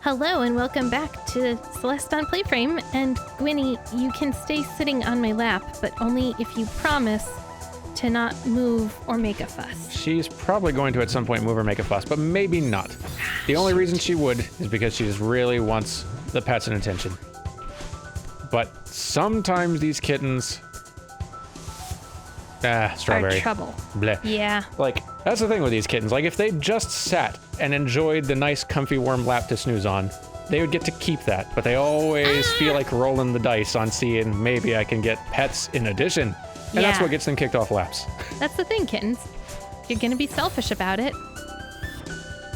Hello and welcome back to Celeste on PlayFrame. And Gwynny, you can stay sitting on my lap, but only if you promise to not move or make a fuss. She's probably going to at some point move or make a fuss, but maybe not. The only reason she would is because she just really wants the pets and attention. But sometimes these kittens... strawberry. Are trouble. Bleh. Yeah. Like, that's the thing with these kittens. Like, if they just sat and enjoyed the nice, comfy, warm lap to snooze on, they would get to keep that. But they always feel like rolling the dice on seeing maybe I can get pets in addition. And that's what gets them kicked off laps. That's the thing, kittens. You're gonna be selfish about it.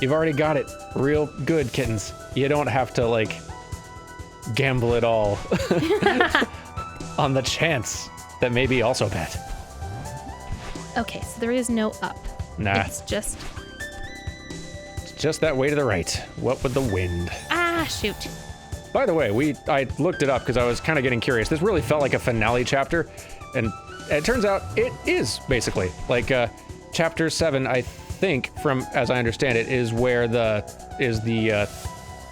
You've already got it real good, kittens. You don't have to, like, gamble it all on the chance that maybe also pet. Okay, so there is no up. Nah. It's just that way to the right. What with the wind? shoot. By the way, I looked it up because I was kind of getting curious. This really felt like a finale chapter, and it turns out it is, basically. Like, chapter 7, I think, from as I understand it, is where the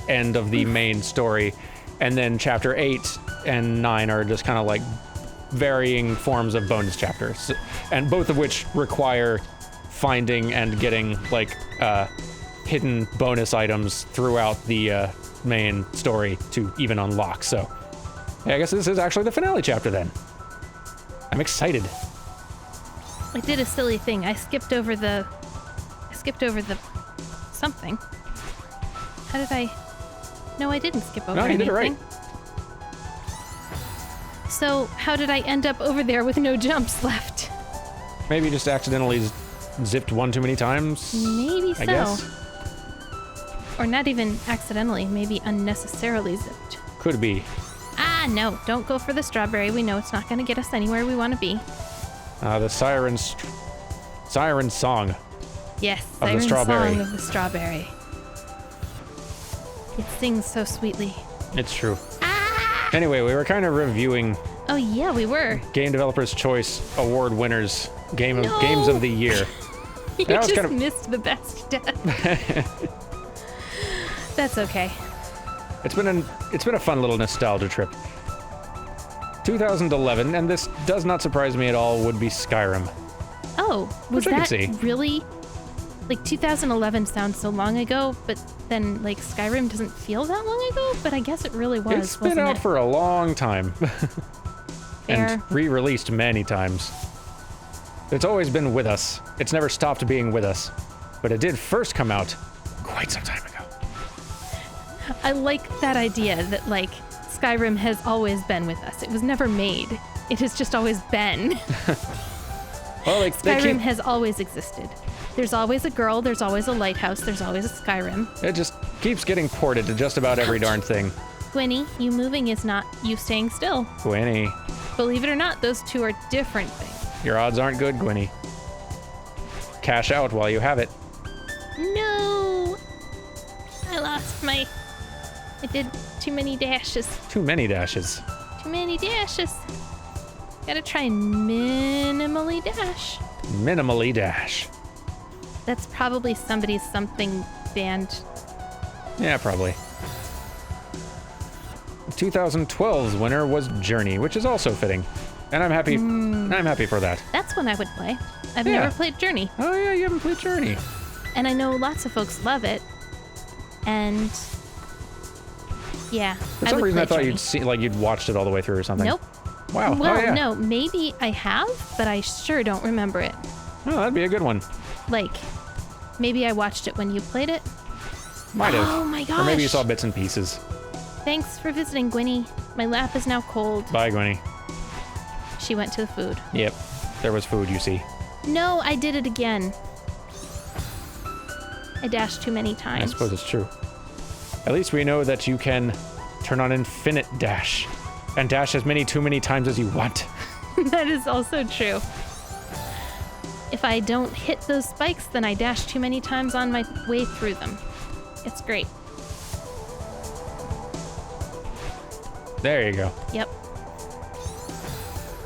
end of the main story, and then chapter 8 and 9 are just kind of like varying forms of bonus chapters, and both of which require finding and getting like hidden bonus items throughout the main story to even unlock. So yeah, I guess this is actually the finale chapter then. I'm excited. I did a silly thing. I skipped over the something. How did I? No, I didn't skip over anything. No, you did it right. So how did I end up over there with no jumps left? Maybe you just accidentally zipped one too many times. Maybe so. I guess. Or not even accidentally, maybe unnecessarily zipped. Could be. No, don't go for the strawberry. We know it's not going to get us anywhere we want to be. The siren song. Yes, Of the siren strawberry. song of the strawberry. It sings so sweetly. It's true. Anyway, we were kind of reviewing Oh yeah, we were. Game Developers Choice Award winners, games of the year. You That was just kind of- missed the best death. That's okay. It's been a fun little nostalgia trip. 2011, and this does not surprise me at all, would be Skyrim. Oh, was Which I that could see. really? Like 2011 sounds so long ago, but then like Skyrim doesn't feel that long ago. But I guess it really was. It's been wasn't out it? for a long time. Fair. And re-released many times. It's always been with us. It's never stopped being with us. But it did first come out quite some time ago. I like that idea that like Skyrim has always been with us. It was never made. It has just always been. Well, like, Skyrim has always existed. There's always a girl, there's always a lighthouse, there's always a Skyrim. it just keeps getting ported to just about every darn thing. Gwynny, you moving is not you staying still. Gwynny. Believe it or not, those two are different things. Your odds aren't good, Gwynny. Cash out while you have it. No! I lost my... I did too many dashes. Too many dashes. Too many dashes. Gotta try and minimally dash. Minimally dash. That's probably somebody's something band. Yeah, probably. 2012's winner was Journey, which is also fitting. And I'm happy for that. That's one I would play. I've Yeah. never played Journey. Oh yeah, you haven't played Journey. And I know lots of folks love it. And yeah, For I some would reason play I thought Journey. you'd watched it all the way through or something. Nope. Wow. Well, oh, yeah. no, maybe I have, but I sure don't remember it. Oh, that'd be a good one. Like, maybe I watched it when you played it. Might have. Oh my gosh. Or maybe you saw bits and pieces. Thanks for visiting, Gwynny. My lap is now cold. Bye, Gwynny. She went to the food. Yep. There was food, you see. No, I did it again. I dashed too many I times. suppose it's true. At least we know that you can turn on infinite dash. And dash as many times as you want. That is also true. If I don't hit those spikes, then I dash too many times on my way through them. It's great. There you go. Yep.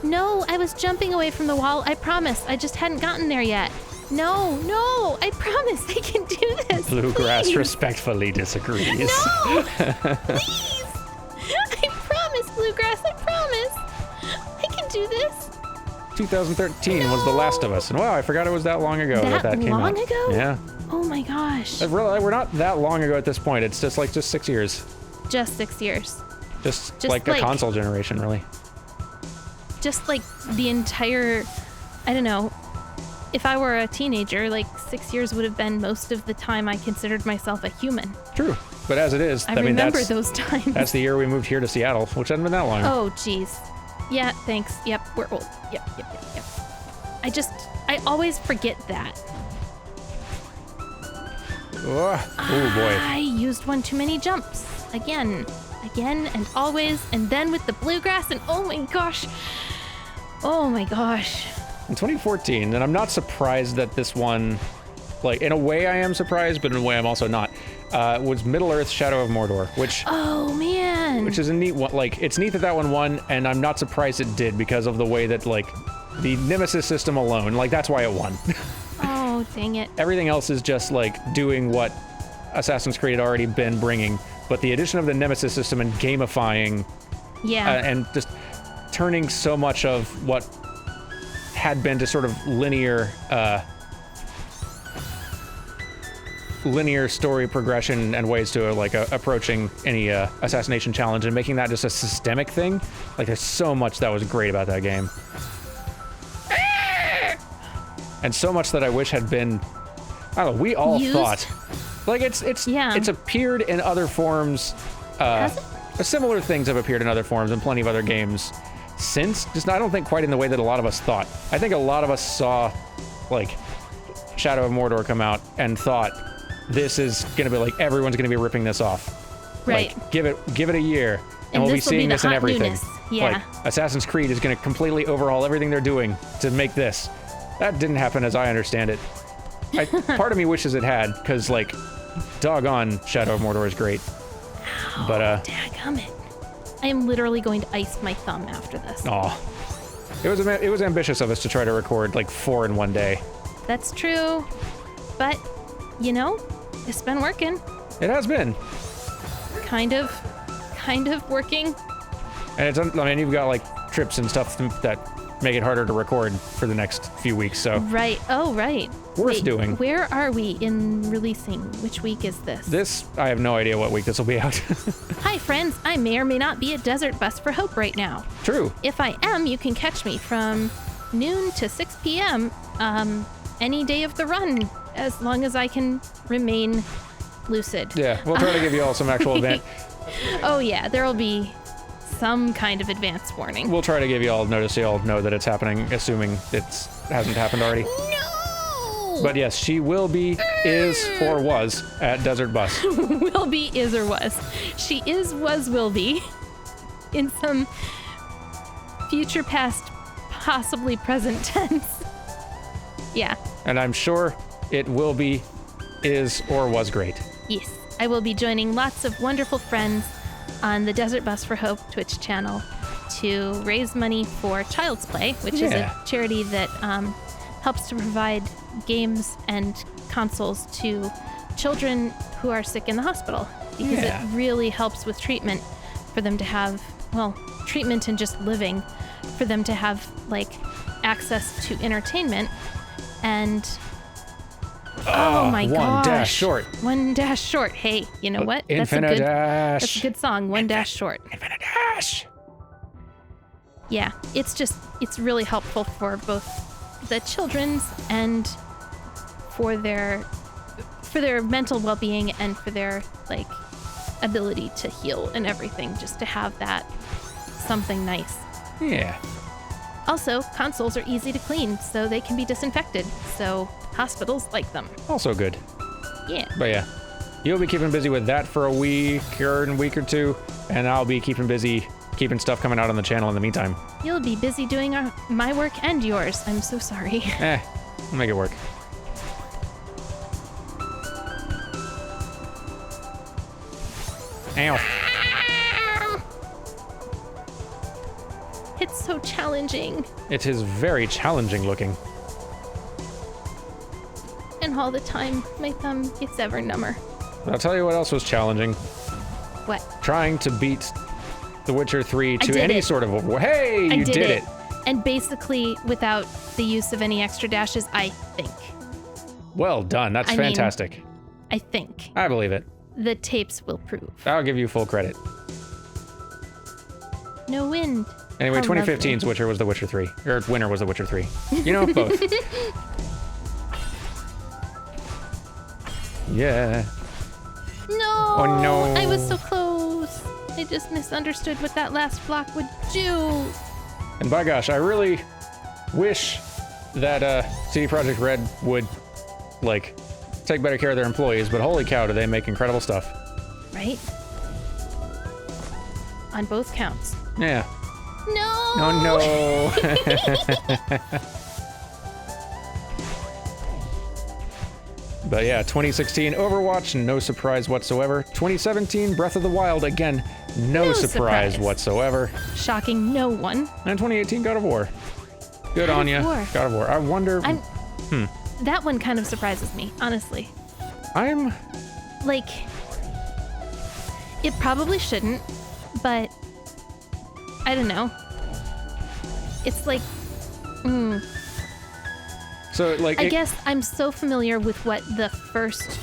No, I was jumping away from the wall. I promise. I just hadn't gotten there yet. No, no, I promise I can do this. Bluegrass please. respectfully disagrees. No! Please! I promise, Bluegrass, I promise. I can do this. 2013 was The Last of Us, and wow, I forgot it was that long ago that came out. Long ago? Yeah. Oh my gosh. We're not that long ago at this point. It's just 6 years. Just 6 years. Just like a console generation, really. Just like the entire, I don't know, if I were a teenager, like 6 years would have been most of the time I considered myself a human. True. But as it is, I remember those times. That's the year we moved here to Seattle, which hasn't been that long. Oh, jeez. Yeah, thanks. Yep, we're old. Yep. I always forget that. Oh boy. I used one too many jumps. Again, and always, and then with the Bluegrass, and oh my gosh. Oh my gosh. In 2014, and I'm not surprised that this one, like, in a way I am surprised, but in a way I'm also not, was Middle-earth Shadow of Mordor, which... Oh, man. Which is a neat one. Like, it's neat that one won, and I'm not surprised it did because of the way that, like, the Nemesis system alone, like, that's why it won. Oh, dang it. Everything else is just, like, doing what Assassin's Creed had already been bringing, but the addition of the Nemesis system and gamifying... Yeah. And just turning so much of what had been to sort of linear story progression and ways to approaching any assassination challenge and making that just a systemic thing. Like, there's so much that was great about that game. And so much that I wish had been, I don't know, we all thought. Like, it's appeared in other forms. Has it? Similar things have appeared in other forms and plenty of other games since, just I don't think quite in the way that a lot of us thought. I think a lot of us saw, like, Shadow of Mordor come out and thought, this is gonna be like, everyone's gonna be ripping this off. Right. Like, give it a year, and we'll be seeing this in everything. Newness. Yeah. Like, Assassin's Creed is gonna completely overhaul everything they're doing to make this. That didn't happen as I understand it. Part of me wishes it had, because, like, doggone Shadow of Mordor is great. Ow, But, dadgummit. I am literally going to ice my thumb after this. Aw. It was ambitious of us to try to record, like, 4 in one day. That's true. But, you know, it's been working. It has been. Kind of working. And it's, I mean, you've got, like, trips and stuff that make it harder to record for the next few weeks, so. Right. Oh, right. Worth doing. Where are we in releasing? Which week is this? This, I have no idea what week this will be out. Hi, friends. I may or may not be at Desert Bus for Hope right now. True. If I am, you can catch me from noon to 6 p.m. Any day of the run, as long as I can remain lucid. Yeah, we'll try to give you all some actual event. Oh, yeah. There will be some kind of advance warning. We'll try to give you all notice so you all know that it's happening, assuming it hasn't happened already. No! But yes, she will be, is, or was at Desert Bus. Will be, is, or was. She is, was, will be. In some future past, possibly present tense. Yeah. And I'm sure it will be, is, or was great. Yes. I will be joining lots of wonderful friends on the Desert Bus for Hope Twitch channel to raise money for Child's Play, which is a charity that helps to provide games and consoles to children who are sick in the hospital, because it really helps with treatment for them to have, well, treatment and just living, for them to have, like, access to entertainment. And oh my gosh. 1 dash short. 1 dash short. Hey, you know what? Infinite dash. That's a good song. 1 dash short. Infinite dash. Yeah, it's really helpful for both the children's and for their mental well-being and for their, like, ability to heal and everything, just to have that something nice. Yeah. Also, consoles are easy to clean, so they can be disinfected, so hospitals like them. Also good. Yeah. But yeah, you'll be keeping busy with that for a week or two, and I'll be keeping busy keeping stuff coming out on the channel in the meantime. You'll be busy doing my work and yours. I'm so sorry. We'll make it work. Ow. It's so challenging. It is very challenging looking. all the time. My thumb gets ever number. I'll tell you what else was challenging. What? Trying to beat The Witcher 3 I to did any it. sort of war. Hey, I you did it. And basically without the use of any extra dashes, I think. Well done. That's I mean, fantastic. I think. I believe it. The tapes will prove. I'll give you full credit. No wind. Anyway, How 2015's Witcher was The Witcher 3. Or winner was The Witcher 3. You know, both. Yeah. No! Oh, no. I was so close. I just misunderstood what that last block would do. And by gosh, I really wish that CD Projekt Red would, like, take better care of their employees, but holy cow, do they make incredible stuff. Right? On both counts. Yeah. No! Oh, no. But yeah, 2016 Overwatch, no surprise whatsoever. 2017 Breath of the Wild, again, no surprise whatsoever. Shocking no one. And 2018 God of War. Good on ya. God of War. I wonder... That one kind of surprises me, honestly. Like, it probably shouldn't, but I don't know. It's like, So, like... I guess I'm so familiar with what the first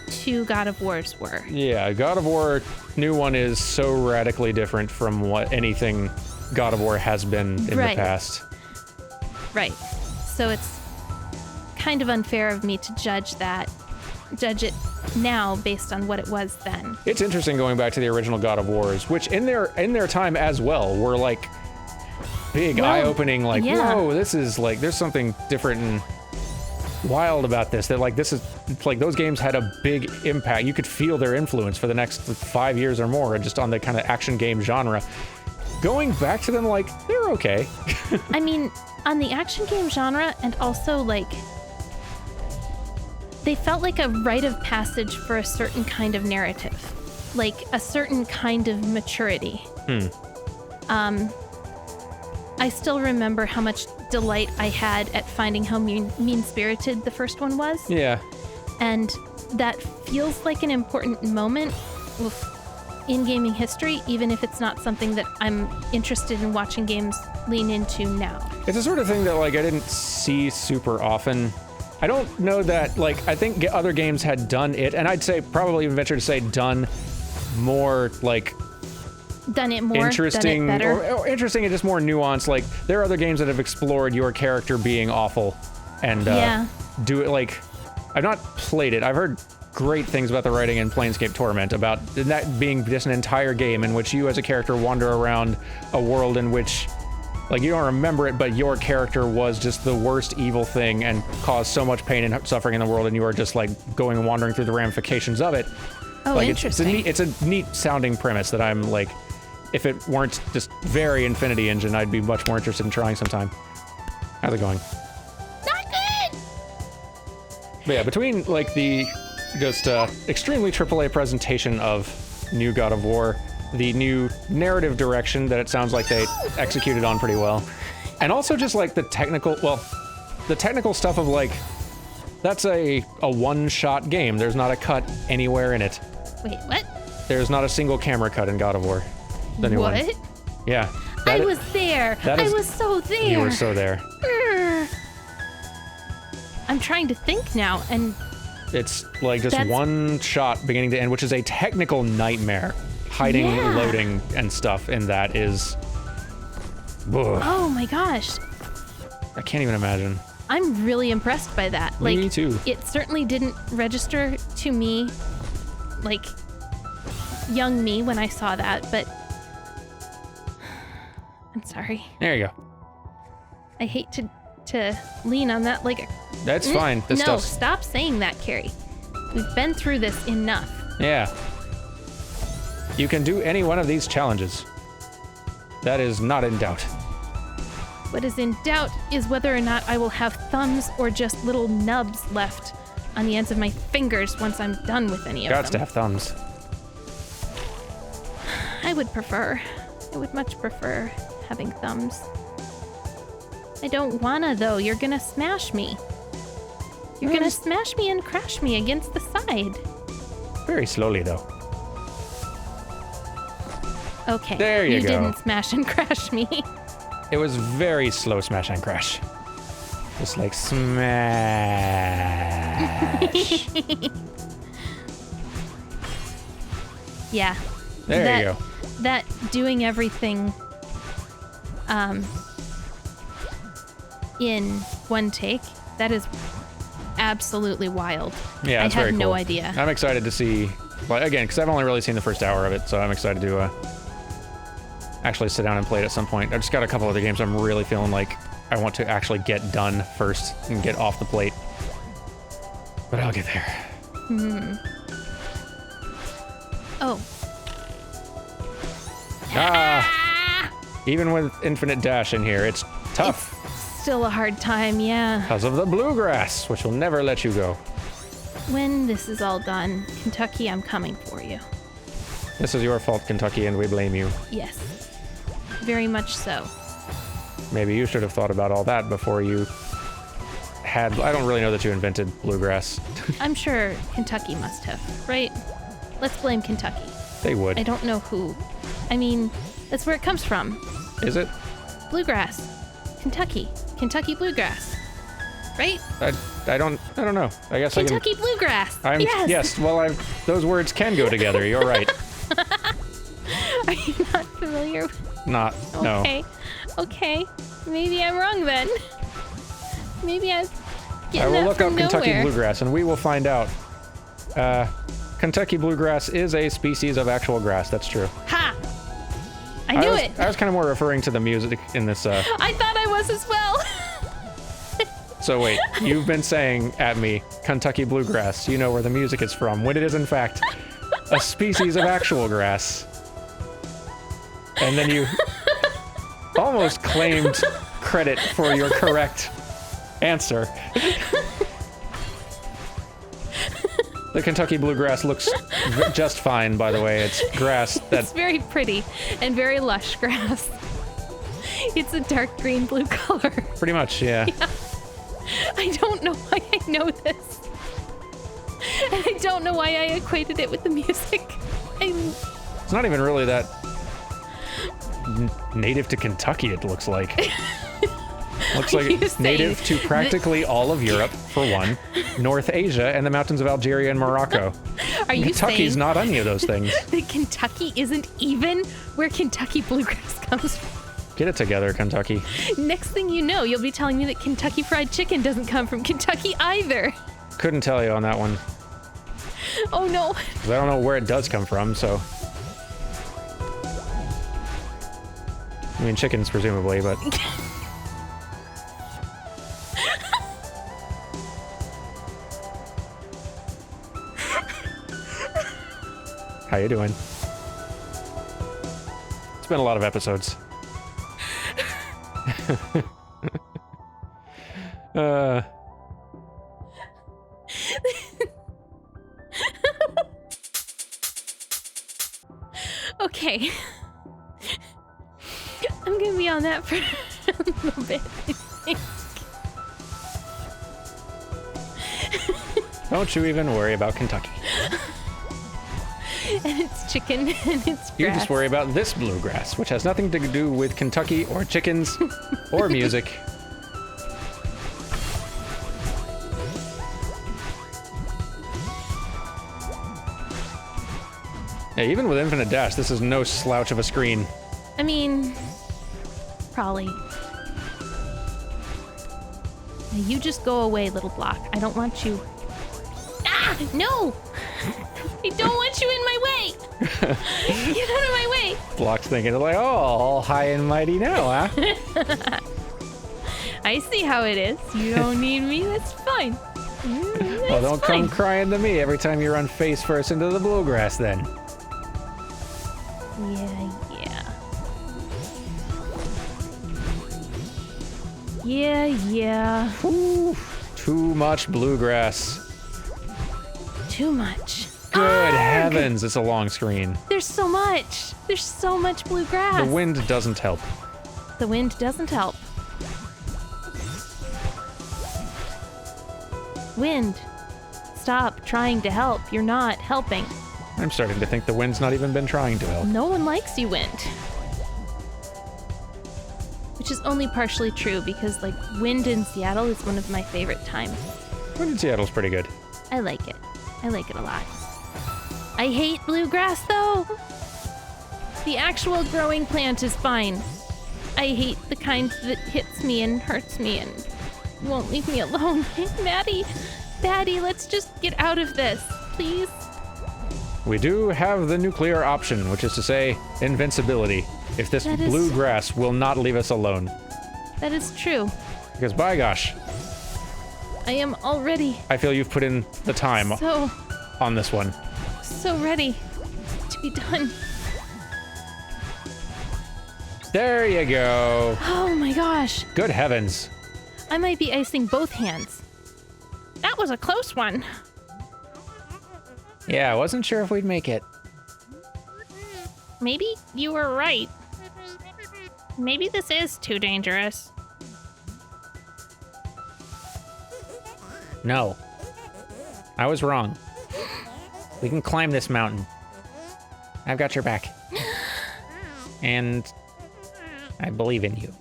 two God of Wars were. Yeah, God of War new one is so radically different from what anything God of War has been in the past. Right. So it's kind of unfair of me to judge it now based on what it was then. It's interesting going back to the original God of Wars, which in their time as well were like big eye-opening, like, whoa, this is like, there's something different and wild about this. That like, this is like, those games had a big impact. You could feel their influence for the next 5 years or more just on the kind of action game genre. Going back to them, like, they're okay. I mean, on the action game genre, and also like, they felt like a rite of passage for a certain kind of narrative, like a certain kind of maturity. I still remember how much delight I had at finding how mean-spirited the first one was. Yeah. And that feels like an important moment in gaming history, even if it's not something that I'm interested in watching games lean into now. It's a sort of thing that, like, I didn't see super often. I don't know that, like, I think other games had done it, and I'd say, probably even venture to say, done more, like... Done it more, interesting, done it better. or interesting and just more nuanced. Like, there are other games that have explored your character being awful and do it, like... I've not played it. I've heard great things about the writing in Planescape Torment, about that being just an entire game in which you as a character wander around a world in which, like, you don't remember it, but your character was just the worst evil thing and caused so much pain and suffering in the world, and you are just, like, going and wandering through the ramifications of it. Oh, like, interesting. It's a neat sounding premise that I'm, like, if it weren't just very Infinity Engine, I'd be much more interested in trying sometime. How's it going? Not good! But yeah, between, like, the just extremely AAA presentation of new God of War, the new narrative direction that it sounds like they executed on pretty well, and also just, like, the technical stuff of, like, that's a one-shot game. There's not a cut anywhere in it. Wait, what? There's not a single camera cut in God of War. The new one. What? Yeah. I was there. I was so there. You were so there. I'm trying to think now, and it's like just one shot beginning to end, which is a technical nightmare. Hiding, loading, and stuff in that is... Ugh. Oh my gosh. I can't even imagine. I'm really impressed by that. Like, me too. It certainly didn't register to me, like, young me when I saw that, but... I'm sorry. There you go. I hate to lean on that like... That's fine. This no, stuff's... stop saying that, Carrie. We've been through this enough. Yeah. You can do any one of these challenges. That is not in doubt. What is in doubt is whether or not I will have thumbs or just little nubs left on the ends of my fingers once I'm done with any of them. Gots to have thumbs. I would much prefer having thumbs. I don't wanna, though. You're gonna smash me. You're gonna smash me and crash me against the side. Very slowly, though. Okay. There you go. You didn't smash and crash me. It was very slow smash and crash. Just like smash. Yeah. There you go. That doing everything in one take, that is absolutely wild. Yeah, it's I very had no cool. idea. I'm excited to see, well, again, because I've only really seen the first hour of it, so I'm excited to actually sit down and play it at some point. I've just got a couple other games I'm really feeling like I want to actually get done first and get off the plate. But I'll get there. Oh. Even with infinite dash in here, it's tough. It's still a hard time, yeah. Because of the Bluegrass, which will never let you go. When this is all done, Kentucky, I'm coming for you. This is your fault, Kentucky, and we blame you. Yes. Very much so. Maybe you should have thought about all that before you had... I don't really know that you invented Bluegrass. I'm sure Kentucky must have, right? Let's blame Kentucky. They would. I don't know who. I mean, that's where it comes from. Is it? Bluegrass. Kentucky. Kentucky Bluegrass. Right? I don't know. I guess Kentucky Bluegrass. Yes, well, those words can go together. You're right. Are you not familiar with... No. Okay. Maybe I'm wrong then. Maybe I'm getting I will that look from up Kentucky nowhere. Bluegrass, and we will find out. Kentucky Bluegrass is a species of actual grass. That's true. Ha! I knew it. I was kind of more referring to the music in this. I thought I was as well. So wait, you've been saying at me, Kentucky Bluegrass. You know where the music is from, when it is in fact a species of actual grass. And then you almost claimed credit for your correct answer. The Kentucky Bluegrass looks just fine, by the way. It's grass that... It's very pretty and very lush grass. It's a dark green blue color. Pretty much, yeah. I don't know why I know this. And I don't know why I equated it with the music. It's not even really that native to Kentucky, it looks like. Looks like it's native to practically all of Europe, for one, North Asia, and the mountains of Algeria and Morocco. Are you Kentucky's saying not any of those things. that Kentucky isn't even where Kentucky Bluegrass comes from? Get it together, Kentucky. Next thing you know, you'll be telling me that Kentucky Fried Chicken doesn't come from Kentucky either. Couldn't tell you on that one. Oh no. 'Cause I don't know where it does come from, so... I mean, chickens, presumably, but... How you doing? It's been a lot of episodes. Okay. I'm gonna be on that for a little bit, I think. Don't you even worry about Kentucky. And it's chicken and it's You grass. just worry about this Bluegrass, which has nothing to do with Kentucky or chickens or music. Yeah, even with Infinite Dash, this is no slouch of a screen. I mean, probably. Now you just go away, little block. I don't want you... Ah! No! I don't want you in my way! Get out of my way! Block's thinking like, oh, all high and mighty now, huh? I see how it is. You don't need me, that's fine. Well, don't come crying to me every time you run face first into the Bluegrass, then. Yeah. Whew, too much Bluegrass. Too much. Good heavens, it's a long screen. There's so much. There's so much bluegrass. The wind doesn't help. The wind doesn't help. Wind, stop trying to help. You're not helping. I'm starting to think the wind's not even been trying to help. No one likes you, Wind. Which is only partially true because, like, wind in Seattle is one of my favorite times. Wind in Seattle's pretty good. I like it. I like it a lot. I hate bluegrass, though. The actual growing plant is fine. I hate the kind that hits me and hurts me and won't leave me alone. Maddie, let's just get out of this, please. We do have the nuclear option, which is to say, invincibility. If this bluegrass will not leave us alone. That is true. Because by gosh. I am already. I feel you've put in the time on this one. So ready to be done. There you go. Oh my gosh. Good heavens. I might be icing both hands. That was a close one. Yeah, I wasn't sure if we'd make it. Maybe you were right. Maybe this is too dangerous. No. I was wrong. We can climb this mountain. I've got your back. And I believe in you.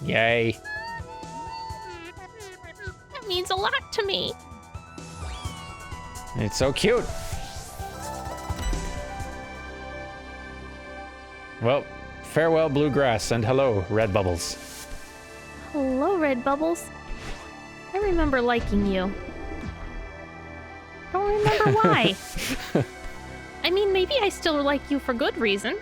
Yay. That means a lot to me. It's so cute. Well, farewell, Bluegrass, and hello, Red Bubbles. Hello, Red Bubbles. I remember liking you. Don't remember why. I mean, maybe I still like you for good reasons.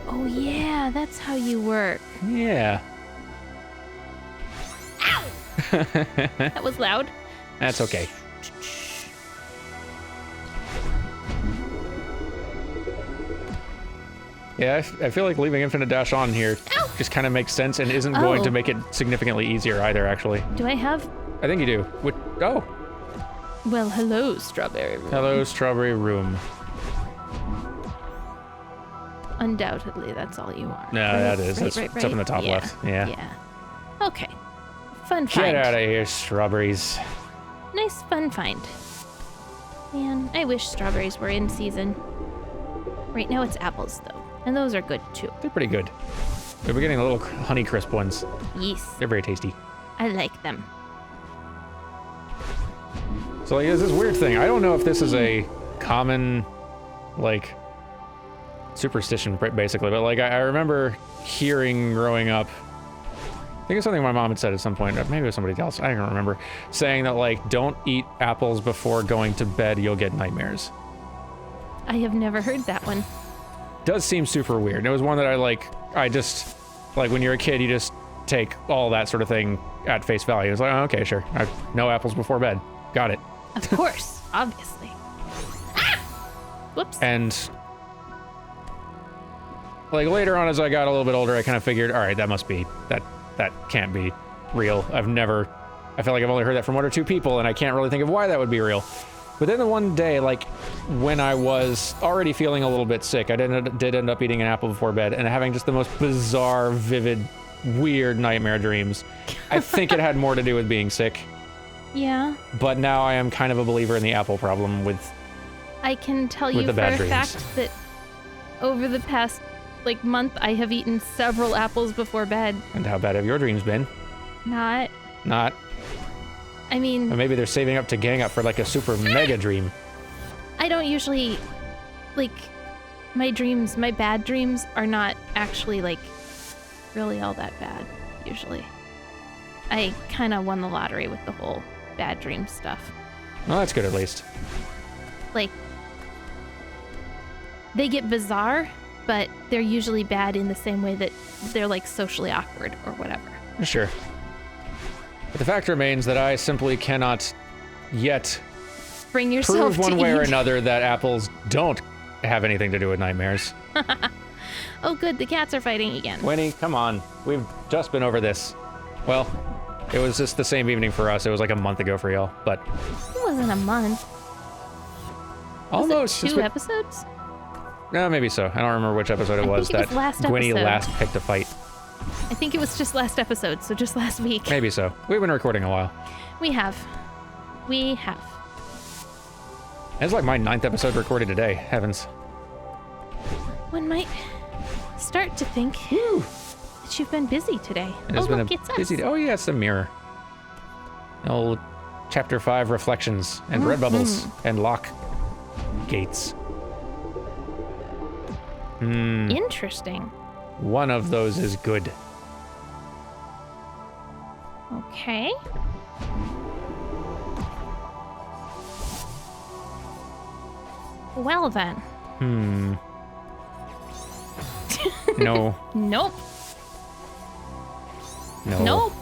Oh yeah, that's how you work. Yeah. Ow! That was loud. That's okay. Yeah, I feel like leaving Infinite Dash on here just kind of makes sense and isn't going to make it significantly easier either, actually. Do I have? I think you do. Oh. Well, hello, Strawberry Room. Hello, Strawberry Room. Undoubtedly, that's all you are. No, that is. It's up in the top left. Yeah. Yeah. Okay. Fun find. Get out of here, strawberries. Nice fun find. Man, I wish strawberries were in season. Right now it's apples, though. And those are good, too. They're pretty good. We're getting the little Honey Crisp ones. Yes. They're very tasty. I like them. So, like, there's this weird thing. I don't know if this is a common, like, superstition, basically. But, like, I remember hearing growing up, I think it's something my mom had said at some point, or maybe it was somebody else, I don't remember, saying that, like, don't eat apples before going to bed, you'll get nightmares. I have never heard that one. Does seem super weird. And it was one that I just, like, when you're a kid, you just take all that sort of thing at face value. It's like, oh, okay, sure. No apples before bed. Got it. Of course, obviously. Ah! Whoops. And, like, later on as I got a little bit older, I kind of figured, all right, that must be, that can't be real. I feel like I've only heard that from one or two people, and I can't really think of why that would be real. But then the one day, like, when I was already feeling a little bit sick, I did end up eating an apple before bed and having just the most bizarre, vivid, weird nightmare dreams. I think it had more to do with being sick. Yeah. But now I am kind of a believer in the apple problem with I can tell you for a fact that over the past, like, month, I have eaten several apples before bed. And how bad have your dreams been? Not. I mean... Or maybe they're saving up to gang up for, like, a super mega dream. I don't usually... Like, my bad dreams are not actually, like, really all that bad, usually. I kind of won the lottery with the whole bad dream stuff. Well, that's good at least. Like, they get bizarre, but they're usually bad in the same way that they're, like, socially awkward or whatever. Sure. But the fact remains that I simply cannot yet bring yourself prove one to way or eat. another that apples don't have anything to do with nightmares. Oh, good. The cats are fighting again. Winnie, come on. We've just been over this. Well, it was just the same evening for us. It was like a month ago for y'all, but... It wasn't a month. Almost. Was it 2 episodes? No, maybe so. I don't remember which episode it was that Gwynnie last picked a fight. I think it was just last episode, so just last week. Maybe so. We've been recording a while. We have. We have. It's like my 9th episode recorded today. Heavens. One might start to think that you've been busy today. It has been look, a it's us. busy day. Oh, yeah, it's the mirror. Old Chapter 5 reflections and red bubbles and lock gates. Interesting. One of those is good. Okay. Well then. No. Nope. No. Nope.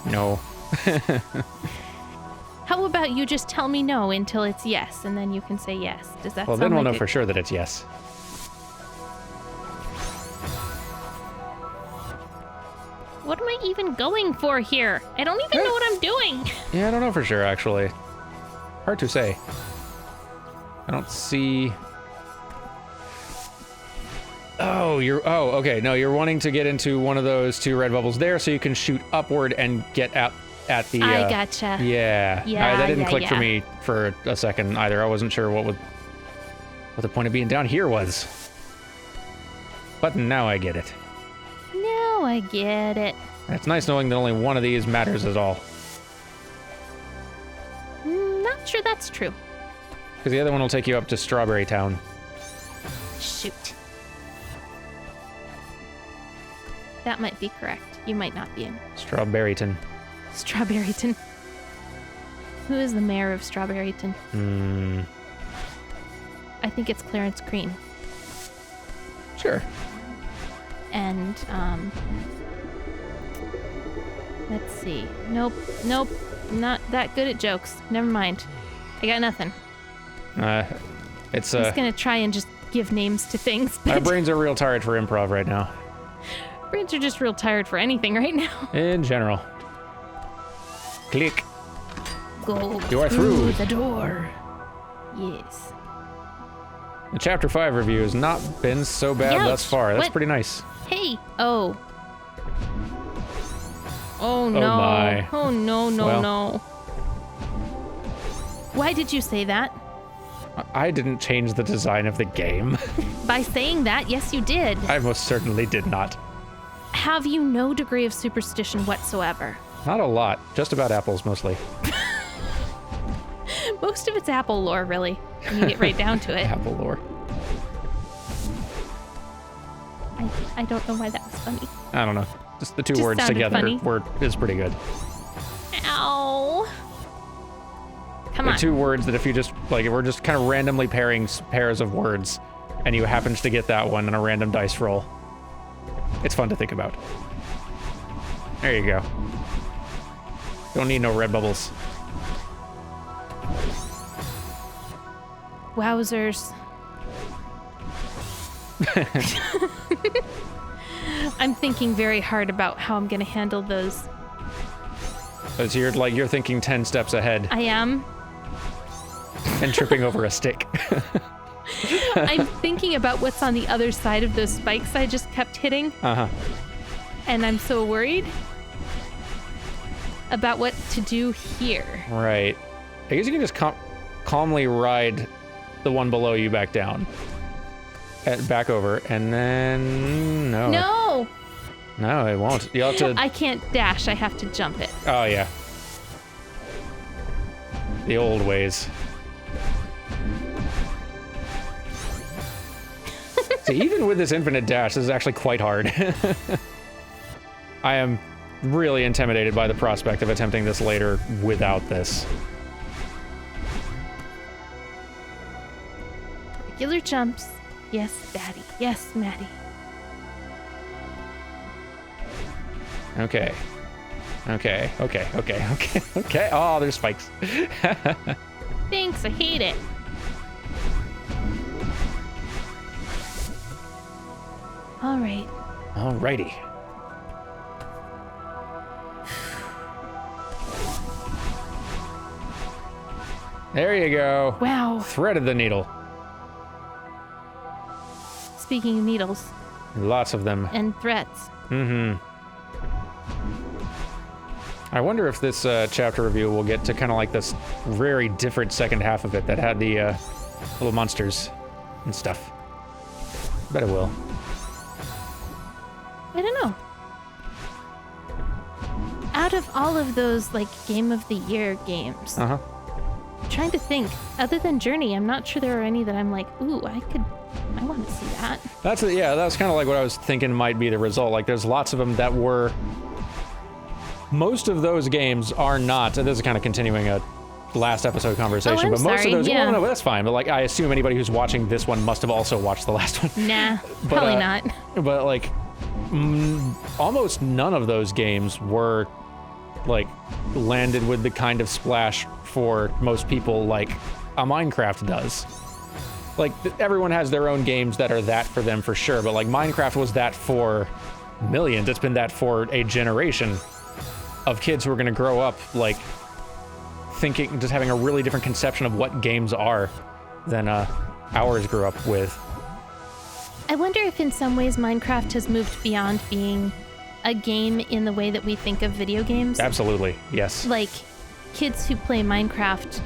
No. How about you just tell me no until it's yes, and then you can say yes. Does that Well, sound then we'll like know it? for sure that it's yes. What am I even going for here? I don't even know what I'm doing. Yeah, I don't know for sure, actually. Hard to say. I don't see... Oh, okay. No, you're wanting to get into one of those 2 red bubbles there so you can shoot upward and get out at the... I gotcha. Yeah. Yeah, that didn't click for yeah. me for a second either. I wasn't sure what the point of being down here was. But now I get it. Now I get it. It's nice knowing that only one of these matters at all. Not sure that's true. Because the other one will take you up to Strawberry Town. Shoot. That might be correct. You might not be in Strawberryton. Strawberryton. Who is the mayor of Strawberryton? I think it's Clarence Green. Sure. And, let's see. Nope. Not that good at jokes. Never mind. I got nothing. It's I'm just gonna try and just give names to things. our But brains are real tired for improv right now. brains are just real tired for anything right now. In general. Click. Go You are through. the door. Yes. The Chapter 5 review has not been so bad Youch. thus far. That's What? pretty nice. Hey. Oh. Oh no. my. Oh no, Well. no. Why did you say that? I didn't change the design of the game. By saying that, yes you did. I most certainly did not. Have you no degree of superstition whatsoever? Not a lot. Just about apples, mostly. Most of it's apple lore, really, when you get right down to it. Apple lore. I don't know why that was funny. I don't know. Just the 2 Just words sounded together funny. is pretty good. Ow. Come The on. 2 words that if you just, like, if we're just kind of randomly pairing pairs of words, and you happen to get that one on a random dice roll, it's fun to think about. There you go. Don't need no red bubbles. Wowzers. I'm thinking very hard about how I'm going to handle those. As you're thinking 10 steps ahead I am. and tripping over a stick. I'm thinking about what's on the other side of those spikes I just kept hitting, Uh-huh. and I'm so worried about what to do here. Right. I guess you can just calmly ride the one below you back down. Back over, and then... No. No! No, it won't. You'll have to... I can't dash. I have to jump it. Oh, yeah. The old ways. See, even with this infinite dash, this is actually quite hard. I am really intimidated by the prospect of attempting this later without this. Regular jumps. Yes, Daddy. Yes, Maddie. Okay. Oh, there's spikes. Thanks, I hate it. All right. Alrighty. There you go. Wow. Threaded the needle. Speaking of needles. Lots of them. And threats. Mm-hmm. I wonder if this chapter review will get to kind of like this very different second half of it that had the little monsters and stuff. Bet it will. I don't know. Out of all of those, like, Game of the Year games, Uh-huh. I'm trying to think. Other than Journey, I'm not sure there are any that I'm like, ooh, I want to see that. That's kind of like what I was thinking might be the result. Like, there's lots of them that were... Most of those games are not, and this is kind of continuing a last episode conversation, but most of those, well, no, that's fine, but like, I assume anybody who's watching this one must have also watched the last one. Nah, probably not. But like, almost none of those games were like landed with the kind of splash for most people like a Minecraft does. Like, everyone has their own games that are that for them for sure, but like Minecraft was that for millions. It's been that for a generation of kids who are going to grow up like thinking, just having a really different conception of what games are than ours grew up with. I wonder if in some ways Minecraft has moved beyond being a game in the way that we think of video games. Absolutely, yes. Like, kids who play Minecraft,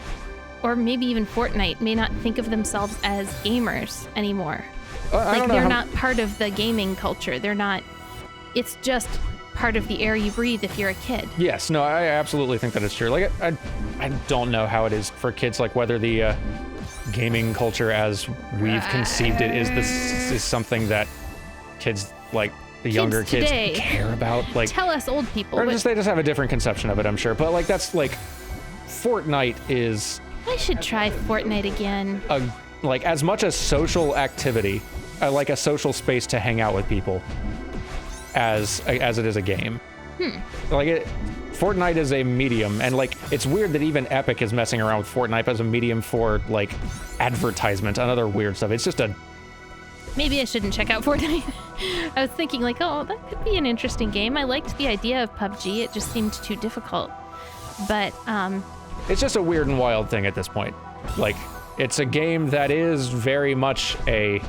or maybe even Fortnite, may not think of themselves as gamers anymore. Like, they're not part of the gaming culture. They're not... It's just part of the air you breathe if you're a kid. Yes, no, I absolutely think that it's true. Like, I don't know how it is for kids, like whether the gaming culture as we've conceived it is something that kids, like the younger kids care about. Like, tell us old people. Or just, they just have a different conception of it, I'm sure. But like, that's like, Fortnite is... I should try Fortnite again. Like, as much a social activity, like a social space to hang out with people, as it is a game. Like, Fortnite is a medium, and like, it's weird that even Epic is messing around with Fortnite as a medium for like advertisement and other weird stuff. It's just a... Maybe I shouldn't check out Fortnite. I was thinking like, oh, that could be an interesting game. I liked the idea of PUBG. It just seemed too difficult. But it's just a weird and wild thing at this point. Like, it's a game that is very much a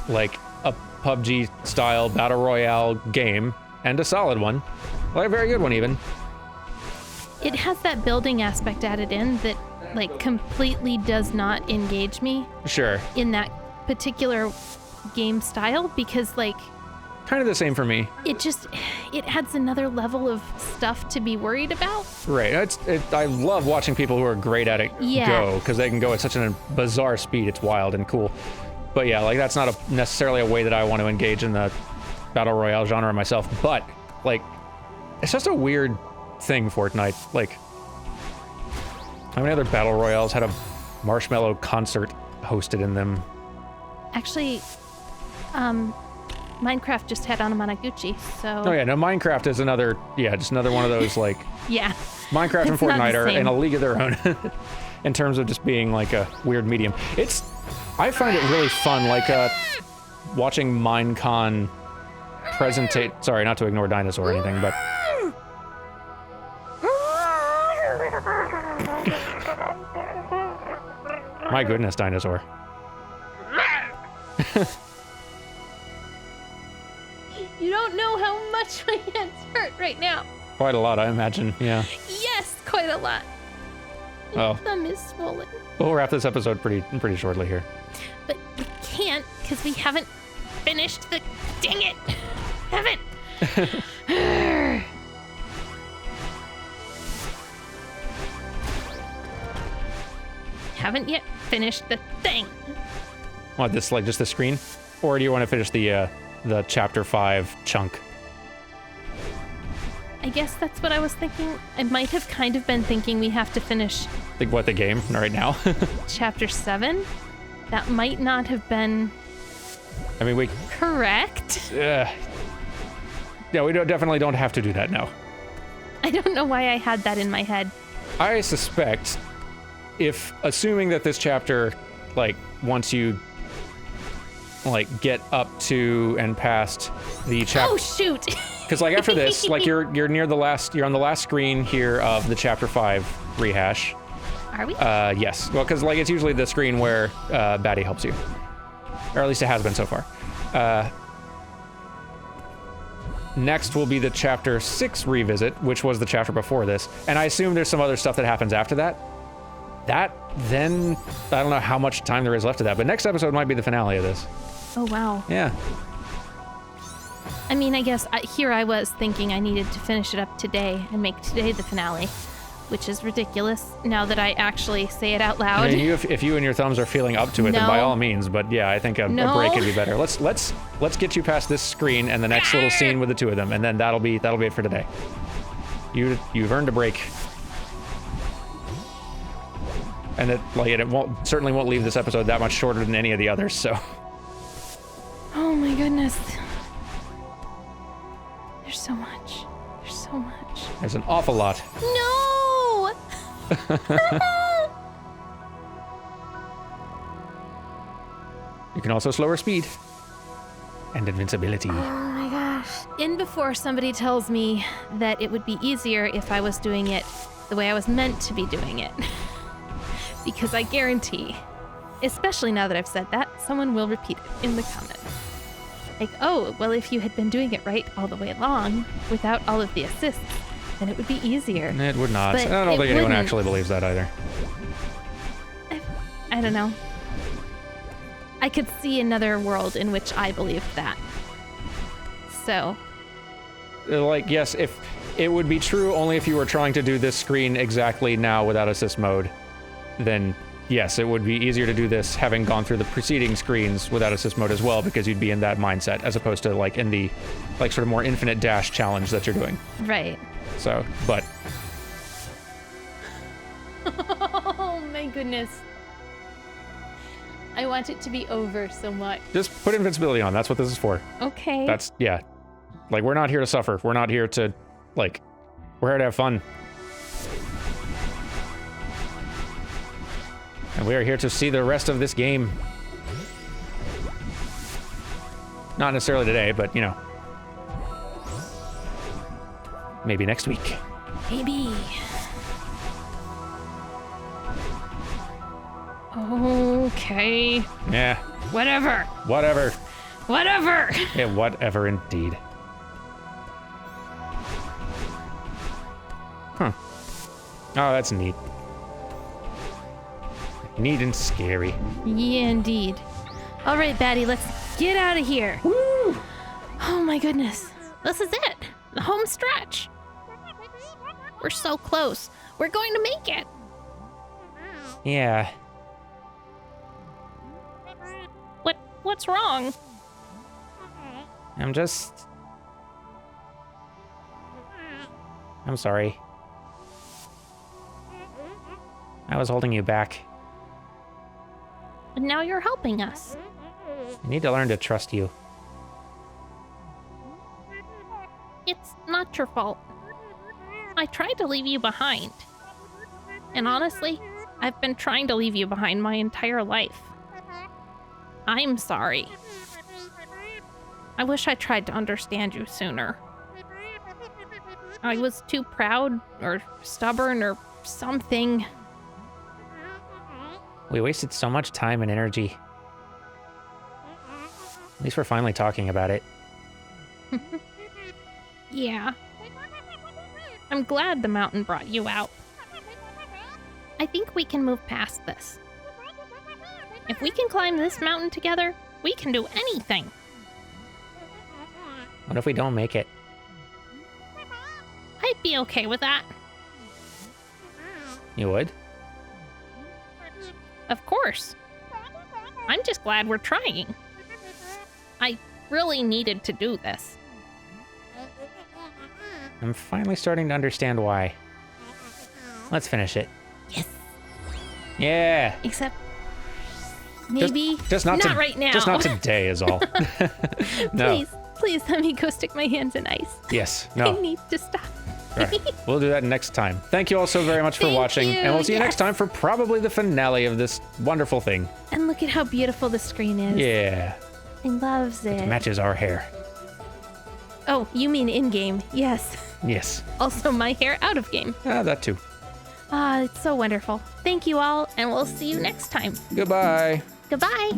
PUBG style battle royale game, and a solid one, like a very good one even. It has that building aspect added in that like completely does not engage me. Sure. In that particular game style, because like kind of the same for me. It adds another level of stuff to be worried about. Right. I love watching people who are great at it go, because they can go at such a bizarre speed. It's wild and cool. But yeah, like, that's not necessarily a way that I want to engage in the battle royale genre myself. But like, it's just a weird thing, Fortnite. Like, how many other battle royales had a marshmallow concert hosted in them? Actually, Minecraft just had Anamanaguchi, so... Oh yeah, no, Minecraft is another, just another one of those, like... Yeah. Minecraft and Fortnite are in a league of their own in terms of just being like a weird medium. I find it really fun, like, watching Minecon presentate... Sorry, not to ignore Dinosaur or anything, but... My goodness, Dinosaur. You don't know how much my hands hurt right now. Quite a lot, I imagine, yeah. Yes, quite a lot. My thumb is swollen. We'll wrap this episode pretty shortly here. But we can't, because we haven't finished the... Dang it! Haven't! Haven't yet finished the thing. Want this, like, just the screen? Or do you want to finish the chapter 5 chunk? I guess that's what I was thinking. I might have kind of been thinking we have to finish... The game right now? Chapter 7? That might not have been... I mean, we... Correct? Yeah, we definitely don't have to do that now. I don't know why I had that in my head. I suspect, assuming that this chapter, like, once you, like, get up to and past the chapter... Oh, shoot! Because, like, after this, like, you're near the last... You're on the last screen here of the Chapter 5 rehash. Are we? Yes. Well, because, like, it's usually the screen where Batty helps you. Or at least it has been so far. Next will be the Chapter 6 revisit, which was the chapter before this. And I assume there's some other stuff that happens after that. Then, I don't know how much time there is left of that, but next episode might be the finale of this. Oh, wow. Yeah. I mean, I guess here I was thinking I needed to finish it up today and make today the finale, which is ridiculous now that I actually say it out loud. I mean, if you and your thumbs are feeling up to it, then by all means. But yeah, I think a break would be better. Let's get you past this screen and the next little scene with the two of them, and then that'll be it for today. You've earned a break, and it certainly won't leave this episode that much shorter than any of the others. So. Oh my goodness. There's so much. There's so much. There's an awful lot. No! You can also slow her speed. And invincibility. Oh my gosh. In before somebody tells me that it would be easier if I was doing it the way I was meant to be doing it. Because I guarantee, especially now that I've said that, someone will repeat it in the comments. Like, oh, well, if you had been doing it right all the way along, without all of the assists, then it would be easier. It would not. But I don't think anyone actually believes that either. I don't know. I could see another world in which I believed that. So. Like, yes, if it would be true only if you were trying to do this screen exactly now without assist mode, then yes, it would be easier to do this having gone through the preceding screens without assist mode as well, because you'd be in that mindset as opposed to like in the sort of more infinite dash challenge that you're doing. Right. So, but. Oh my goodness. I want it to be over so much. Just put invincibility on. That's what this is for. Okay. Yeah. Like, we're not here to suffer. We're not here to, we're here to have fun. And we are here to see the rest of this game. Not necessarily today, but, maybe next week. Maybe. Okay. Yeah. Whatever. Whatever. Yeah, whatever indeed. Huh. Oh, that's neat. Neat and scary. Yeah, indeed. All right, Batty, let's get out of here. Woo! Oh my goodness. This is it. The home stretch. We're so close. We're going to make it. Yeah. What's wrong? I'm sorry. I was holding you back. But now you're helping us. I need to learn to trust you. It's not your fault. I tried to leave you behind. And honestly, I've been trying to leave you behind my entire life. I'm sorry. I wish I tried to understand you sooner. I was too proud or stubborn or something. We wasted so much time and energy. At least we're finally talking about it. Yeah. I'm glad the mountain brought you out. I think we can move past this. If we can climb this mountain together, we can do anything. What if we don't make it? I'd be okay with that. You would? Of course. I'm just glad we're trying. I really needed to do this. I'm finally starting to understand why. Let's finish it. Yes. Yeah. Except maybe just not right now. Just not today is all. No. Please let me go stick my hands in ice. Yes. No. I need to stop. Right. We'll do that next time. Thank you all so very much for watching, and we'll see you next time for probably the finale of this wonderful thing. And look at how beautiful the screen is. Yeah. I loves it. It matches our hair. Oh, you mean in-game. Yes. Yes. Also my hair out of game. That too. It's so wonderful. Thank you all, and we'll see you next time. Goodbye. Goodbye.